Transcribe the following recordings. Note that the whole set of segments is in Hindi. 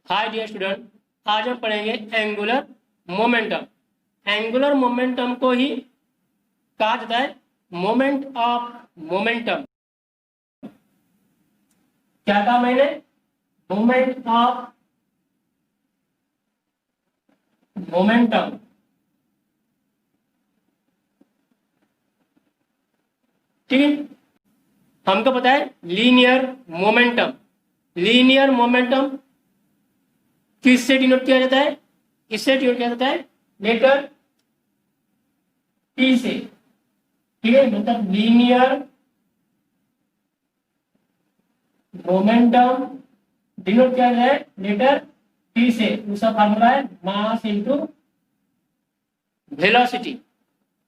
हाय डियर स्टूडेंट, आज हम पढ़ेंगे एंगुलर मोमेंटम। एंगुलर मोमेंटम को ही कहा जाता है मोमेंट ऑफ मोमेंटम। क्या कहा मैंने? Moment of momentum. ठीक है, हमको पता है लीनियर मोमेंटम। लीनियर मोमेंटम किससे डिनोट किया जाता है? इससे डिनोट किया जाता है लेटर टी से। ठीक है, मतलब लीनियर मोमेंटम डिनोट किया जाता है लेटर टी से। उसका फार्मूला है मास इनटू वेलोसिटी।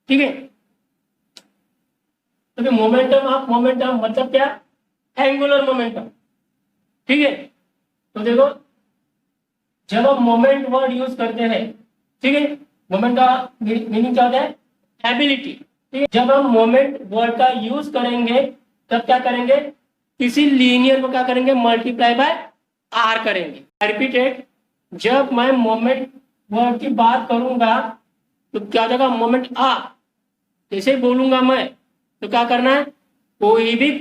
ठीक है, तो मोमेंटम ऑफ मोमेंटम मतलब क्या? Angular momentum. ठीक है, तो देखो जब हम मोमेंट वर्ड यूज करते हैं, ठीक है, मोमेंट का मीनिंग क्या होता है? एबिलिटी। ठीक है, जब हम मोमेंट वर्ड का यूज करेंगे तब क्या करेंगे? किसी लीनियर को क्या करेंगे? मल्टीप्लाई बाय आर करेंगे। रिपीटेड, जब मैं मोमेंट वर्ड की बात करूंगा तो क्या हो जाएगा? मोमेंट आ। जैसे बोलूंगा मैं तो क्या करना है? कोई भी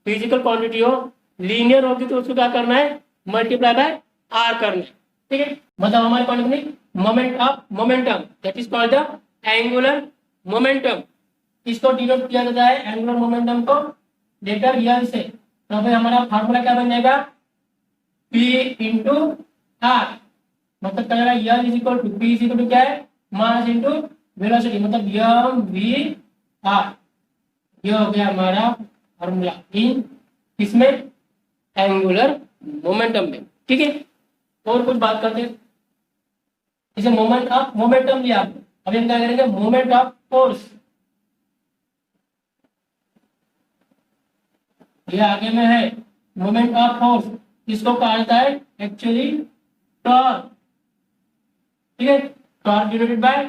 फिजिकल क्वांटिटी हो, लीनियर होगी तो उसको क्या करना है? मल्टीप्लाई बाय आर करना है। ठीक है, मतलब हमारे quantity moment of momentum, that is called the angular momentum. इसको डिनोट किया जाता है एंगुलर मोमेंटम को लेटर यल से। तो भाई हमारा फार्मूला क्या बन जाएगा? P into R. मतलब क्या जाएगा? L is equal to P is equal to क्या है? मास इंटू वेलोसिटी, मतलब एम वी आर। ये हो गया हमारा फार्मूला इन इसमें एंगुलर मोमेंटम में। ठीक है, और कुछ बात करते हैं। जैसे मोमेंट ऑफ मोमेंटम लिया आपने, अभी हम क्या करेंगे? Moment of force. ये आगे में है मोमेंट ऑफ फोर्स। इसको कहा जाता है एक्चुअली टॉर्क। ठीक है, टॉर्क डिनोटेड बाय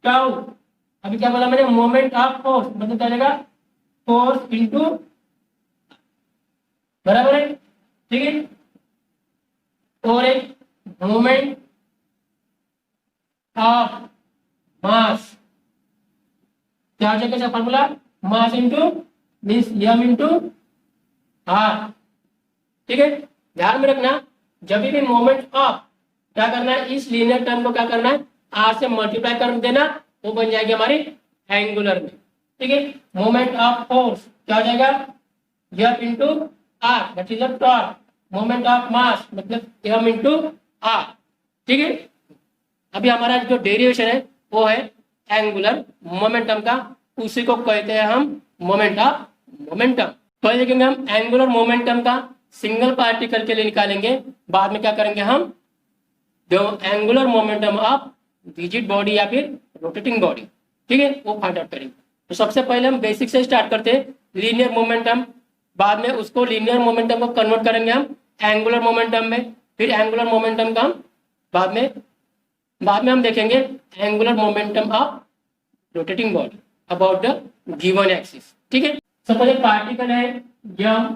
टाउ। अभी क्या बोला मैंने? मोमेंट ऑफ फोर्स मतलब क्या जाएगा? फोर्स इनटू, बराबर है। ठीक है, और एक मोमेंट ऑफ मास, क्या हो जाएगा formula? Mass into means M into R. ठीक है, ध्यान में रखना, जब भी मोमेंट ऑफ क्या करना है? इस लीनियर टर्म को क्या करना है? आर से मल्टीप्लाई कर देना, वो बन जाएगी हमारी एंगुलर में। ठीक है, मोमेंट ऑफ फोर्स क्या हो जाएगा? F into R, that is a torque. Moment of mass मतलब एम इंटू आर। ठीक है, अभी हमारा जो डेरिवेशन है वो है एंगुलर मोमेंटम का, उसी को कहते हैं हम मोमेंट ऑफ मोमेंटम। तो देखेंगे हम एंगुलर मोमेंटम का सिंगल पार्टिकल के लिए निकालेंगे, बाद में क्या करेंगे हम? जो angular momentum of rigid body या फिर रोटेटिंग बॉडी, ठीक है, वो फाइंड आउट करेंगे। तो सबसे पहले हम बेसिक से स्टार्ट करते हैं, लीनियर मोमेंटम। बाद में उसको लीनियर मोमेंटम को कन्वर्ट करेंगे हम एंगुलर मोमेंटम में। फिर एंगुलर मोमेंटम का हम बाद में हम देखेंगे angular momentum of rotating body about the given axis. ठीक है, सपोज एक पार्टिकल है यम,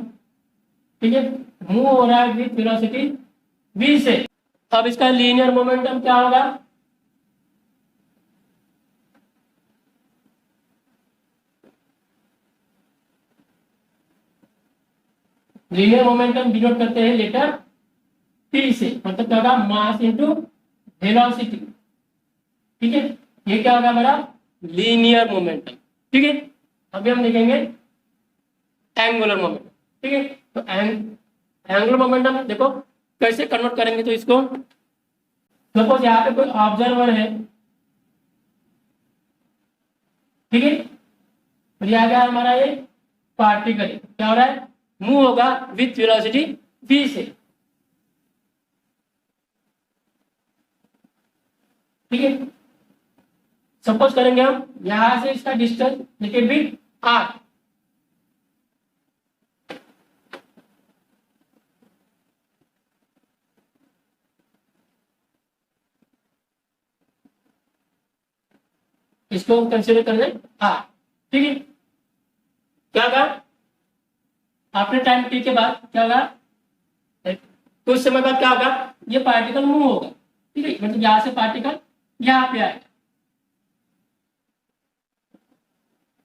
ठीक है, मूव हो रहा है विद वेलोसिटी v से। अब इसका लीनियर मोमेंटम क्या होगा? लीनियर मोमेंटम डिनोट करते हैं लेटर p से, मतलब क्या होगा? मास इनटू वेलोसिटी। ठीक है, ये क्या होगा हमारा? Linear momentum. ठीक है, अभी हम देखेंगे एंगुलर मोमेंटम। ठीक है, तो एंगुलर मोमेंटम देखो कैसे कन्वर्ट करेंगे। तो इसको सपोज यहाँ पे कोई ऑब्जर्वर है, ठीक है, और यहाँ गया हमारा ये पार्टिकल, क्या हो रहा है? मूव होगा विथ वेलोसिटी v से। ठीक है, सपोज करेंगे हम यहां से इसका डिस्टेंस लेके भी r। इसको कंसीडर कर लें r। ठीक है, क्या होगा आफ्टर टाइम t के बाद? क्या होगा? कुछ समय बाद क्या होगा, ये पार्टिकल मूव होगा, ठीक है, मतलब यहाँ से पार्टिकल यहाँ पे आएगा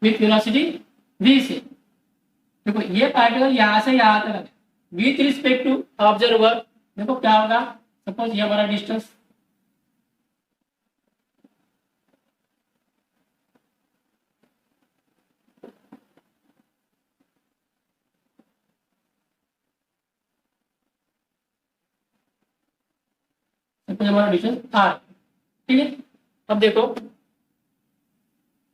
विथ वेलोसिटी v से। देखो ये पार्टिकल यहाँ से यहाँ तक है विथ रिस्पेक्ट टू ऑब्जर्वर। देखो क्या होगा, सपोज ये हमारा डिस्टेंस, सपोज हमारा डिस्टेंस r, ठीक है। अब देखो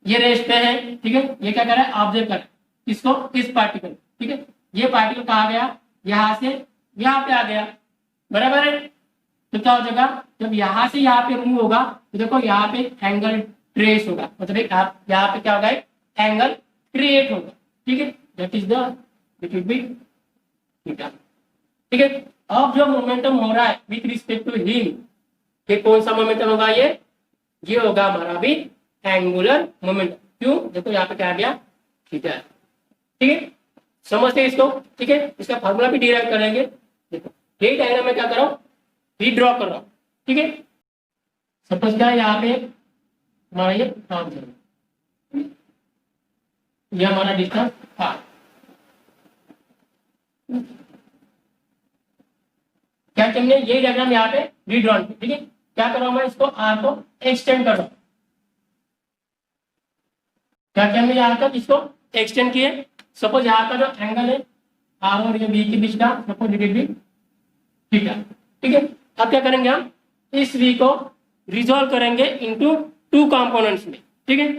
ये रेस्ट पे है, ठीक है, ये क्या कर रहा है, ऑब्जर्व कर रहा है किसको, इस पार्टिकल, ठीक है। ये पार्टिकल कहाँ गया, यहाँ से यहाँ पे आ गया, बराबर है। तो क्या हो जाएगा, जब यहाँ से यहाँ पे मूव होगा तो देखो यहाँ पे एंगल ट्रेस होगा, मतलब एक यहाँ पे क्या होगा, एंगल क्रिएट होगा, ठीक है, that is the it will be theta, ठीक है। अब जो मोमेंटम हो रहा है विथ रिस्पेक्ट टू हिम, ये कौन सा मोमेंटम होगा, ये होगा हमारा भी एंगुलर मोमेंटम। क्यों, देखो यहाँ पे क्या आ गया, थीटा, ठीक है, समझते हैं इसको, ठीक है। इसका फार्मूला भी डिराइव करेंगे। देखो यही डायग्राम में क्या कर रहा हूँ, भी ड्रॉ कर रहा हूँ, ठीक है। सपोज क्या है, यहाँ पे हमारा ये हमारा डिस्टेंस r, क्या हमने ये डायग्राम यहाँ पे रीड्रॉन, ठीक है। क्या कर रहा हूँ मैं, इसको r को एक्सटेंड कर रहा हूँ, क्या हमने यहाँ तक इसको एक्सटेंड किए। सपोज यहाँ का जो एंगल है r और ये b के बीच का, सपोज इट बी थीटा, ठीक है। अब क्या करेंगे, हम इस v को रिजॉल्व करेंगे इनटू टू कंपोनेंट्स में, ठीक है।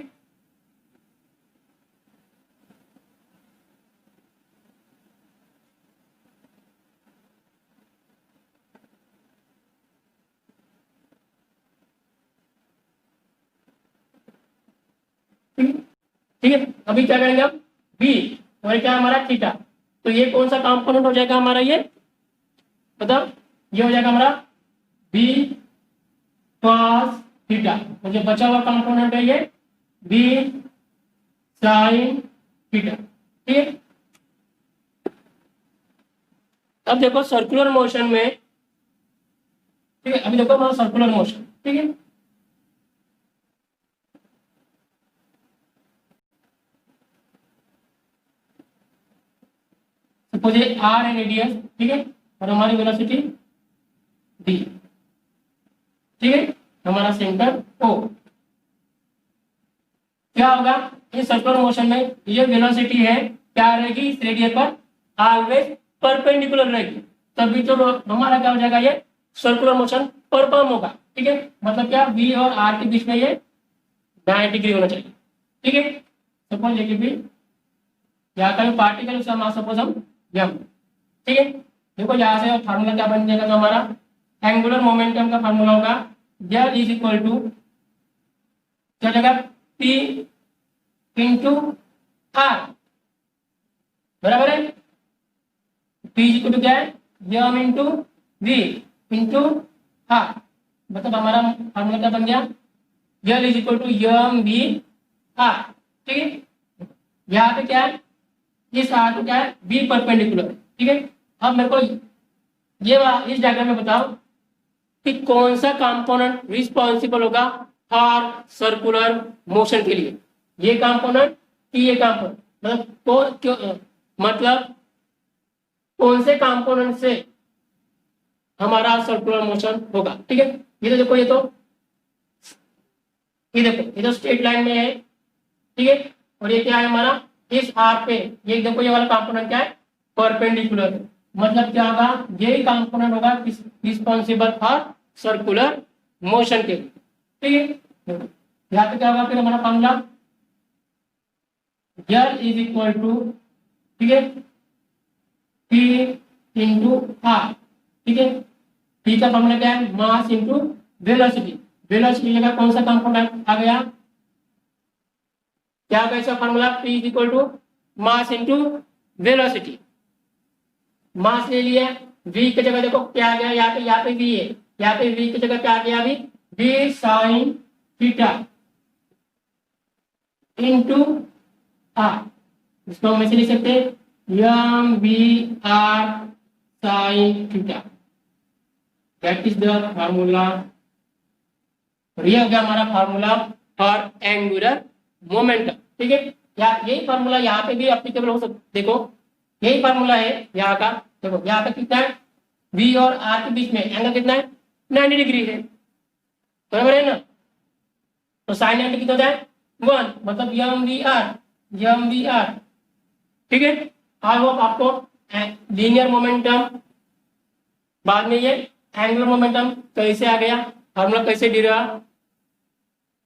ठीक है, अभी क्या करेंगे हम, b और क्या हमारा थीटा, तो ये कौन सा कंपोनेंट हो जाएगा हमारा, ये मतलब ये हो जाएगा हमारा b cos थीटा, और जो बचा हुआ कंपोनेंट है ये b sin थीटा, ठीक है। अब देखो सर्कुलर मोशन में, ठीक है, अभी देखो हमारा सर्कुलर मोशन, ठीक है। सपोज ये r है रेडियस, ठीक है, और हमारी वेलोसिटी d, ठीक है, हमारा सेंटर O। क्या होगा, इस सर्कुलर मोशन में ये वेलोसिटी है क्या रहेगी, इस रेडियस पर ऑलवेज परपेंडिकुलर रहेगी, तभी तो हमारा क्या हो जाएगा, ये सर्कुलर मोशन परफॉर्म होगा, ठीक है। मतलब क्या, v और r के बीच में ये 90 डिग्री होना चाहिए, ठीक है। सपोज ये भी यहाँ का पार्टिकल उसका सपोज हम m, ठीक है। देखो यहाँ से फार्मूला क्या बन जाएगा, तो हमारा एंगुलर मोमेंटम का फार्मूला होगा L इज इक्वल टू क्या जाएगा, P इंटू R, बराबर है। P इज इक्वल टू क्या है, m into V into R, मतलब हमारा फार्मूला क्या बन गया, L is equal to m V R, ठीक है। यहाँ पे क्या है, इस R को क्या है, B परपेंडिकुलर, ठीक है। अब मेरे को ये इस डायग्राम में बताओ कि कौन सा कंपोनेंट रिस्पॉन्सिबल होगा फॉर सर्कुलर मोशन के लिए, ये कंपोनेंट कि ये कंपोनेंट, मतलब कौन से कंपोनेंट से हमारा सर्कुलर मोशन होगा, ठीक है। ये तो देखो, ये देखो ये तो स्ट्रेट लाइन में है, ठीक है, और ये क्या है हमारा, इस आर पे ये देखो, ये वाला कंपोनेंट क्या है, परपेंडिकुलर, मतलब क्या होगा, यही कंपोनेंट होगा रिस्पॉन्सिबल फॉर सर्कुलर मोशन के लिए, ठीक है। यहाँ पे क्या होगा फिर हमारा formula, L is equal to, ठीक है, P इंटू R, ठीक है। P का फॉर्मूला क्या है, मास इंटू वेलोसिटी, वेलोसिटी जगह कौन सा कंपोनेंट आ गया, क्या होगा इसका formula, P is equal to mass into velocity, mass ले लिया, v की जगह देखो क्या आ गया, यहाँ पे v है, यहाँ पे v की जगह क्या आ गया, अभी v sin theta into r, इसको हम ऐसे लिख सकते हैं m v r sin theta, that is the formula. और ये हो गया हमारा फार्मूला फॉर एंगुलर मोमेंटम। ठीक है, या यही फार्मूला यहाँ पे भी एप्लीकेबल हो सकता। देखो यही फार्मूला है यहाँ का। देखो यहाँ पे कितना है, V और R के बीच में एंगल कितना है, 90 डिग्री है, बराबर है ना। तो साइन 90 कितना होता है, 1, मतलब एम वी आर। ठीक है, आई होप आपको लीनियर मोमेंटम, बाद में ये एंगुलर मोमेंटम कैसे आ गया, फार्मूला कैसे डिरा।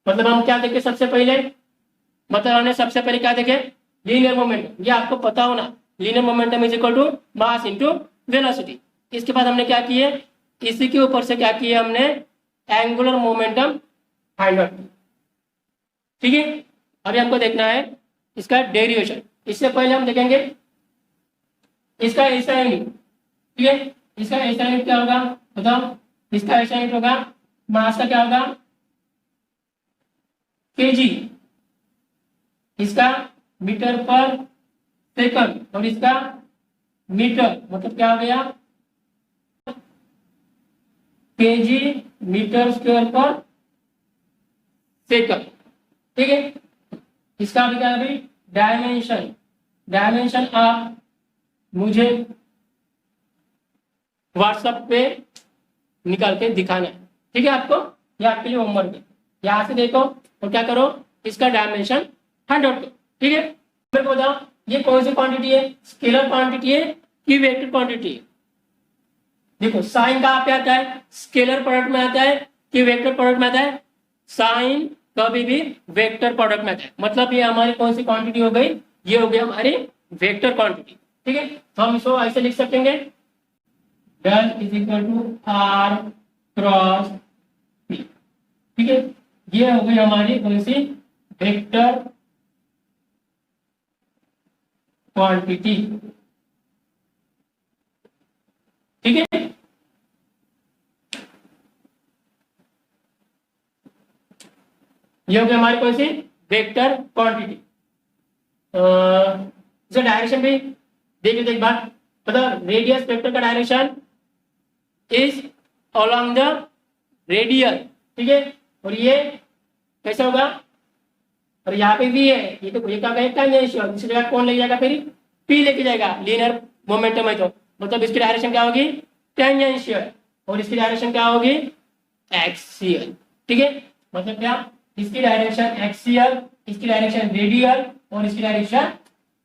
मतलब हम क्या देखे सबसे पहले, मतलब हमने सबसे पहले क्या देखे, लीनियर मोमेंटम। ये आपको पता होना, linear momentum is equal to mass into velocity. इसके बाद हमने क्या किए, इसी के ऊपर से क्या किए हमने, एंगुलर मोमेंटम फाइंड आउट किया। ठीक है, अभी हमको देखना है इसका डेरिवेशन। इससे पहले हम देखेंगे इसका ऐसा यूनिट। ठीक है, इसका ऐसा यूनिट क्या होगा बताओ, इसका ऐसा यूनिट होगा, मास का क्या होगा, केजी, इसका मीटर पर सेकंड, और इसका मीटर, मतलब क्या हो गया, केजी मीटर स्क्वायर पर सेकंड। ठीक है, इसका भी क्या है, डायमेंशन। डायमेंशन आप मुझे व्हाट्सएप पे निकाल के दिखाना है। ठीक है, आपको ये आपके लिए होमवर्क है। यहां से देखो और क्या करो, इसका डायमेंशन फाइंड आउट करो। ठीक है, मेरे को बताओ ये कौन सी क्वांटिटी है, स्केलर क्वांटिटी है कि वेक्टर क्वांटिटी है। देखो साइन कहाँ पे आता है, स्केलर प्रोडक्ट में आता है कि वेक्टर प्रोडक्ट में आता है, साइन कभी भी वेक्टर प्रोडक्ट में आता है। मतलब ये हमारी कौन सी क्वांटिटी हो गई, ये हो गई हमारी वेक्टर क्वांटिटी। ठीक है, तो हम इसको ऐसे लिख सकेंगे, L is equal to R cross P. ठीक है, ये हो गई हमारी कौन सी, वेक्टर क्वांटिटी। ठीक है, ये हो गई हमारी कौन सी, वेक्टर क्वांटिटी। इसका डायरेक्शन भी देख लीजिए एक बार, मतलब रेडियस वेक्टर का direction is along the radial. ठीक है, और ये कैसा होगा, और यहाँ पे भी है, ये तो ये क्या कहें टेंजेंशियल, इस जगह कौन ले जाएगा, फिर पी लेके जाएगा, लीनियर मोमेंटम है तो मतलब इसकी डायरेक्शन क्या होगी, टेंजेंशियल, और इसकी डायरेक्शन क्या होगी, एक्सियल। ठीक है, मतलब क्या, इसकी डायरेक्शन एक्सियल, इसकी डायरेक्शन रेडियल, और इसकी डायरेक्शन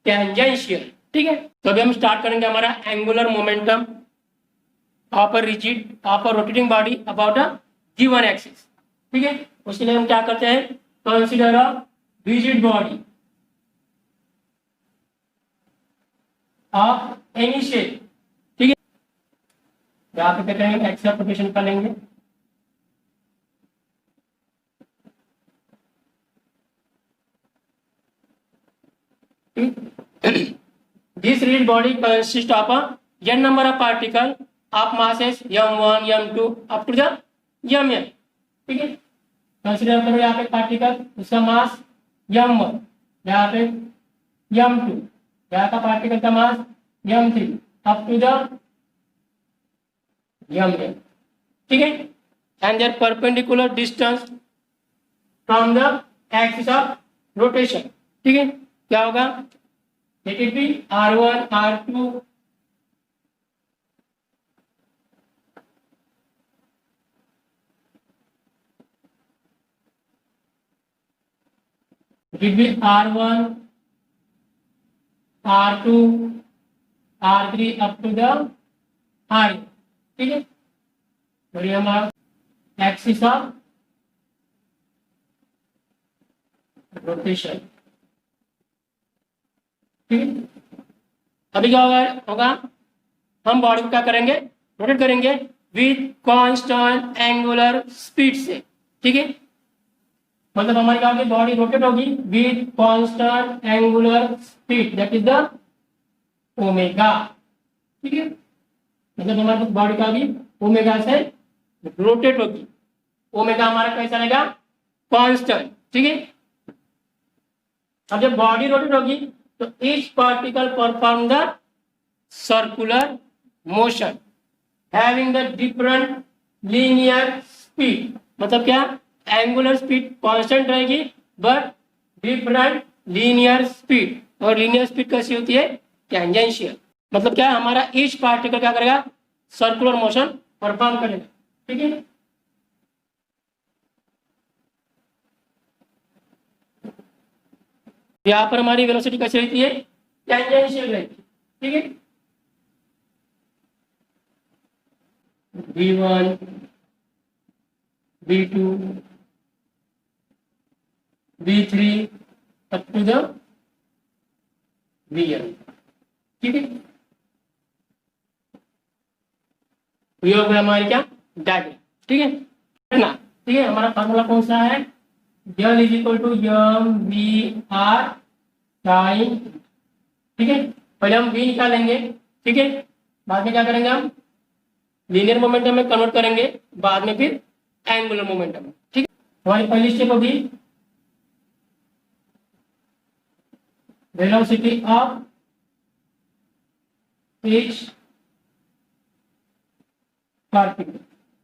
टेंजेंशियल। ठीक है, तो अभी हम स्टार्ट करेंगे हमारा angular momentum of a rigid of a rotating body about a given axis. ठीक है, उसके लिए हम क्या करते हैं, consider a rigid body of any shape. ठीक है, यहाँ पे क्या करेंगे, एक्सियल रोटेशन कर लेंगे। This rigid body consists of a n number of particle of masses m1, m2 up to the mn। ठीक है, कंसीडर करो यहाँ पे पार्टिकल, उसका मास m1, यहाँ पे m2, यहाँ का पार्टिकल का mass m3 up to the mn। ठीक है, and their perpendicular distance from the axis of rotation. ठीक है, क्या होगा, let it be r1, r2, it will be r1, r2, r3 up to the r। ठीक है, और ये हमारा एक्सिस ऑफ रोटेशन। ठीक है, अभी क्या होगा, हम बॉडी को क्या करेंगे, रोटेट करेंगे विथ कांस्टेंट एंगुलर स्पीड से। ठीक है, मतलब हमारी क्या होगी, बॉडी रोटेट होगी with constant angular speed, that is the omega. ठीक है, मतलब हमारी बॉडी का भी ओमेगा से रोटेट होगी, ओमेगा हमारा कैसा रहेगा, कांस्टेंट। ठीक है, अब जब बॉडी रोटेट होगी तो each particle perform the circular motion having the different linear speed, मतलब क्या, एंगुलर स्पीड कांस्टेंट रहेगी बट डिफरेंट लीनियर स्पीड। और लीनियर स्पीड कैसी होती है, टेंजेंशियल, मतलब क्या, हमारा ईच पार्टिकल क्या करेगा, सर्कुलर मोशन परफॉर्म करेगा। ठीक है, यहां पर हमारी वेलोसिटी कैसी रहती है, टेंजेंशियल रहती है। ठीक है, v1 v2 v3 up to the vn। ठीक है, ये हो गया हमारी क्या, डायग्राम। ठीक है ना, ठीक है, हमारा फार्मूला कौन सा है, L is equal to M V R sine. ठीक है, पहले हम v निकालेंगे। ठीक है, बाद में क्या करेंगे, हम लीनियर मोमेंटम में कन्वर्ट करेंगे, बाद में फिर एंगुलर मोमेंटम। ठीक है, हमारी पहली स्टेप होगी वेलोसिटी ऑफ ईच पार्टिकल।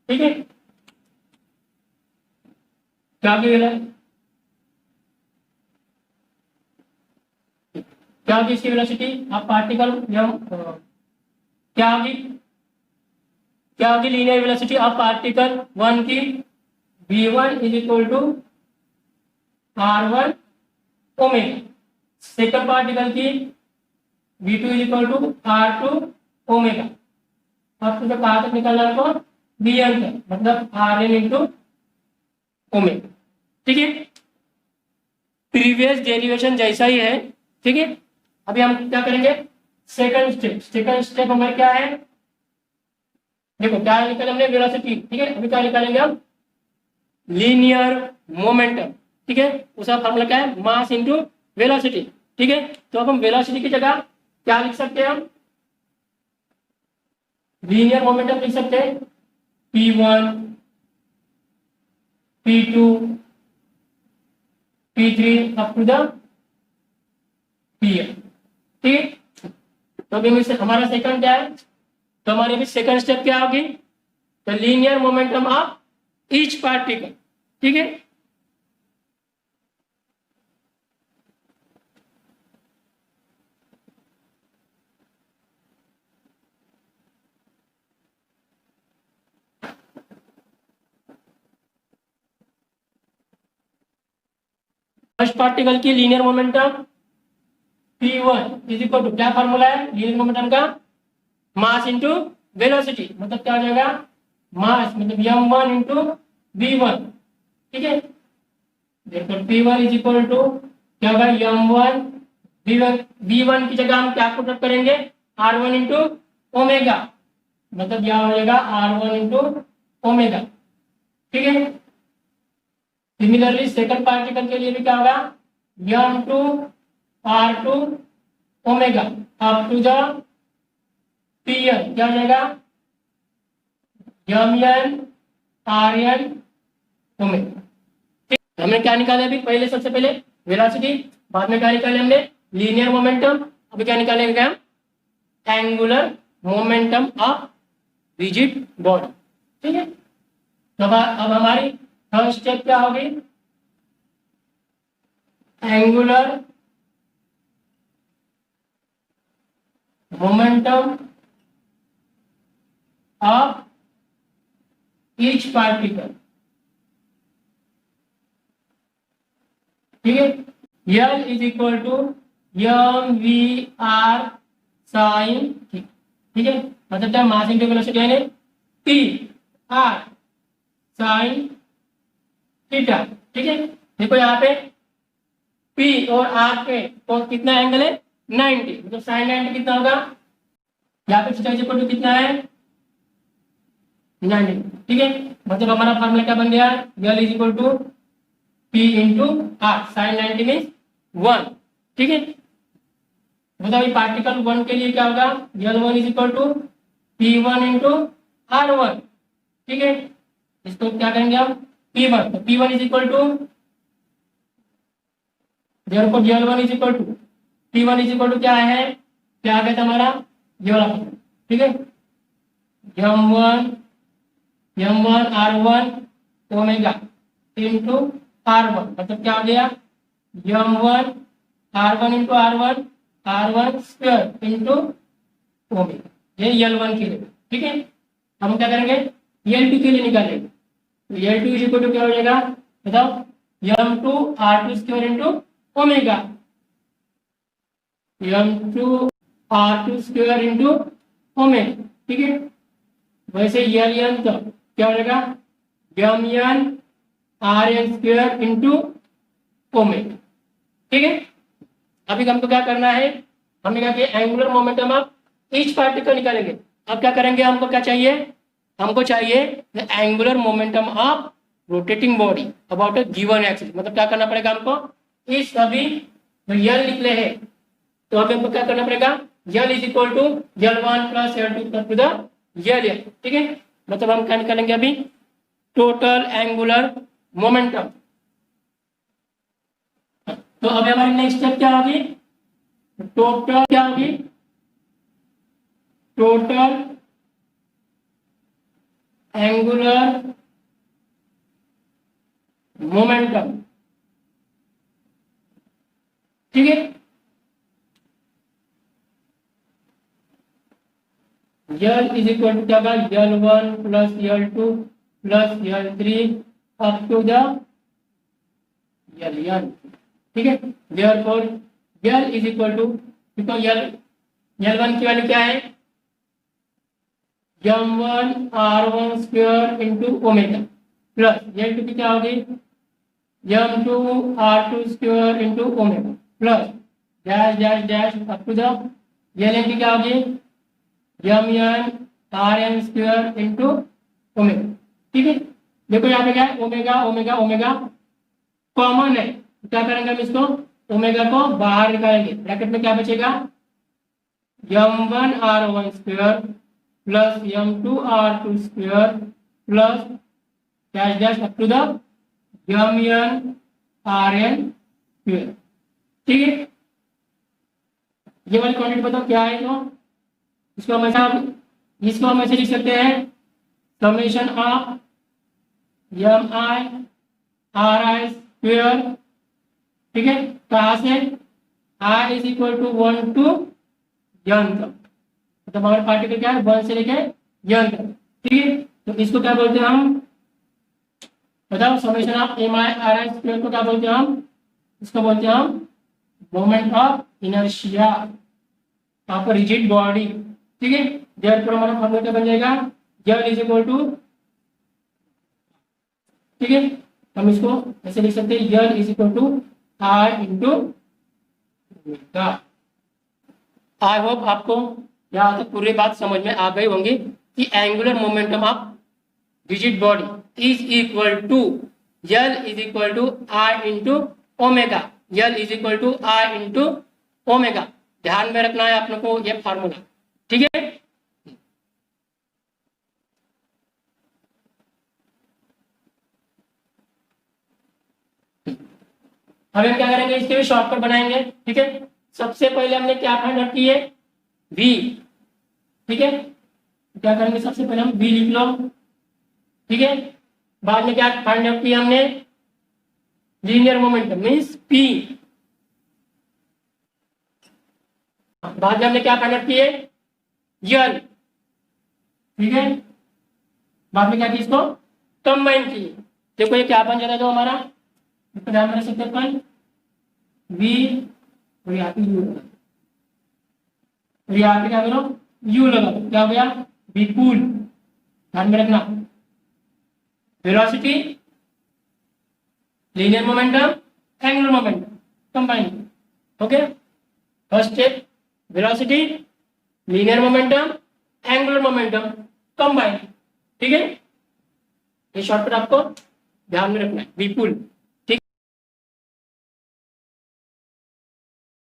ठीक है, क्या क्या होगी इसकी वेलोसिटी ऑफ पार्टिकल, क्या होगी, क्या होगी linear velocity of particle one की, v1 is equal to r1 omega. Second particle की v2 is equal to r2 omega. अब तुझे कहाँ तक निकालना है, आपको vn तक, मतलब rn इंटू ओमेगा। ठीक है, प्रीवियस डेरिवेशन जैसा ही है। ठीक है, अभी हम क्या करेंगे, सेकंड स्टेप। सेकंड स्टेप हमारे क्या है, देखो क्या निकाले हमने, वेलोसिटी। ठीक है, अभी क्या निकालेंगे हम, लीनियर मोमेंटम। ठीक है, उसका फॉर्मूला क्या है, मास इंटू वेलोसिटी। ठीक है, तो अब हम वेलोसिटी की जगह क्या लिख सकते हैं, हम लीनियर मोमेंटम लिख सकते हैं, p1 p2 p3 up to the pn। ठीक है, तो अभी हमारा सेकंड क्या है, तो हमारी अभी सेकंड स्टेप क्या होगी, तो linear momentum of each particle. ठीक है, फर्स्ट पार्टिकल की linear momentum p1 is equal to, क्या फार्मूला है लीनियर मोमेंटम का, मास इंटू वेलोसिटी, मतलब क्या हो जाएगा, मास मतलब m1 इंटू v1। ठीक है, देखो p1 इज इक्वल टू क्या होगा, m1 v1, v1 की जगह हम क्या पुट करेंगे, r1 इंटू ओमेगा, मतलब यह हो जाएगा r1 इंटू ओमेगा। ठीक है, सिमिलरली सेकंड पार्टिकल के लिए भी क्या होगा, m2 r2 omega up to the pn, क्या हो जाएगा, mn rn ओमेगा। ठीक, हमने क्या निकाला अभी, पहले सबसे पहले वेलोसिटी, बाद में क्या निकाले हमने, लीनियर मोमेंटम, अभी क्या निकालेंगे हम, angular momentum of rigid body. ठीक है, तो अब हमारी थर्ड स्टेप क्या होगी, angular momentum of each particle. ठीक है, L is equal to M V R sine. ठीक है, मतलब क्या, मास इंटू वेलोसिटी यानी टी आर साइन थीटा। ठीक है, देखो यहाँ पे P और R पे तो कितना एंगल है, 90, मतलब साइन 90 कितना होगा, यहाँ पे थीटा इज इक्वल टू कितना है, 90। ठीक है, मतलब हमारा फार्मूला क्या बन गया, L is equal to P into R, sine 90 मीन्स 1। ठीक है, बताओ पार्टिकल 1 के लिए क्या होगा, L1 is equal to P1 into R1। ठीक है, इसको क्या करेंगे हम, P1, तो P1 is equal to, therefore L1 is equal to P1 is equal to क्या है, क्या आ गया था हमारा ये वाला। ठीक है, m1 m1r1 omega into r1, मतलब क्या हो गया m1 r1 into r1 square into omega, ये L1 के लिए। ठीक है, हम क्या करेंगे L2 के लिए निकालेंगे। तो L2 इज इक्वल टू क्या हो जाएगा बताओ, m2 r2 square into omega, m2 r2 square into omega. ठीक है, वैसे Ln तो क्या हो जाएगा mn rn square into omega. ठीक है, अभी हमको क्या करना है, हमने कहा कि angular momentum of each particle निकालेंगे। अब क्या करेंगे, हमको क्या चाहिए, हमको चाहिए the angular momentum of rotating body about a given axis. मतलब क्या करना पड़ेगा हमको, इस सभी यल निकले हैं तो हमें हमको क्या करना पड़ेगा, L is equal to L1 plus L2 to the L. ठीक है, मतलब हम क्या निकालेंगे अभी, टोटल एंगुलर मोमेंटम। तो अभी हमारी नेक्स्ट स्टेप क्या होगी, टोटल क्या होगी, टोटल एंगुलर मोमेंटम। ठीक है, यल इज इक्वल टू क्या होगा, L1 plus L2 plus L3 up to the Ln। ठीक है, therefore L is equal to, देखो L1 की वैल्यू क्या है, m1 r1 square into omega plus L2 की क्या होगी, m2 r2 square into omega plus dash dash dash up to the Ln की क्या होगी, mn rn square into omega. ठीक है, देखो यहाँ पे क्या है, ओमेगा ओमेगा ओमेगा कॉमन है, क्या करेंगे हम इसको, ओमेगा को बाहर निकालेंगे, ब्रैकेट में क्या बचेगा, m1 r1 square plus m2 r2 square plus dash dash up to the mn rn square. ठीक है, ये वाली क्वांटिटी बताओ क्या है, तो इसको हम ऐसे लिख सकते हैं, summation of mi ri square. ठीक है, कहाँ से, i is equal to 1 to n तक, मतलब हमारे पार्टिकल क्या है 1 से लेके n तक। ठीक है, तो इसको क्या बोलते हैं हम, बताओ, summation of mi ri square को क्या बोलते हैं हम, इसको बोलते हैं हम moment of inertia of rigid body. ठीक है, देयरफॉर हमारा फॉर्मूला क्या बन जाएगा, L इज इक्वल टू, ठीक है, हम इसको ऐसे लिख सकते हैं, L is equal to I into omega. I hope आपको यहाँ तक पूरी बात समझ में आ गई होंगी कि angular momentum of rigid body is equal to L is equal to I into omega, L is equal to I into omega. ध्यान में रखना है आप लोग को ये फार्मूला। ठीक है, अब हम क्या करेंगे, इसके भी शॉर्टकट बनाएंगे। ठीक है, सबसे पहले हमने क्या फाइंड आउट की है, v। ठीक है, क्या करेंगे, सबसे पहले हम v लिख लो। ठीक है, बाद में क्या फाइंड आउट किया हमने, लीनियर मोमेंटम मींस p। बाद में हमने क्या फाइंड आउट किए, L। ठीक है, बाद में क्या किया, इसको कंबाइन किए। देखो ये क्या बन जाता है, जो हमारा ध्यान में रख सकते हैं, v और यहाँ पे u लगा, और यहाँ पे क्या करो, u लगा, क्या हो गया, v पूल। ध्यान में रखना, velocity, linear momentum, angular momentum combine. Okay, first step velocity, linear momentum, angular momentum combine. ठीक है, ये शॉर्टकट आपको ध्यान में रखना है, v पूल।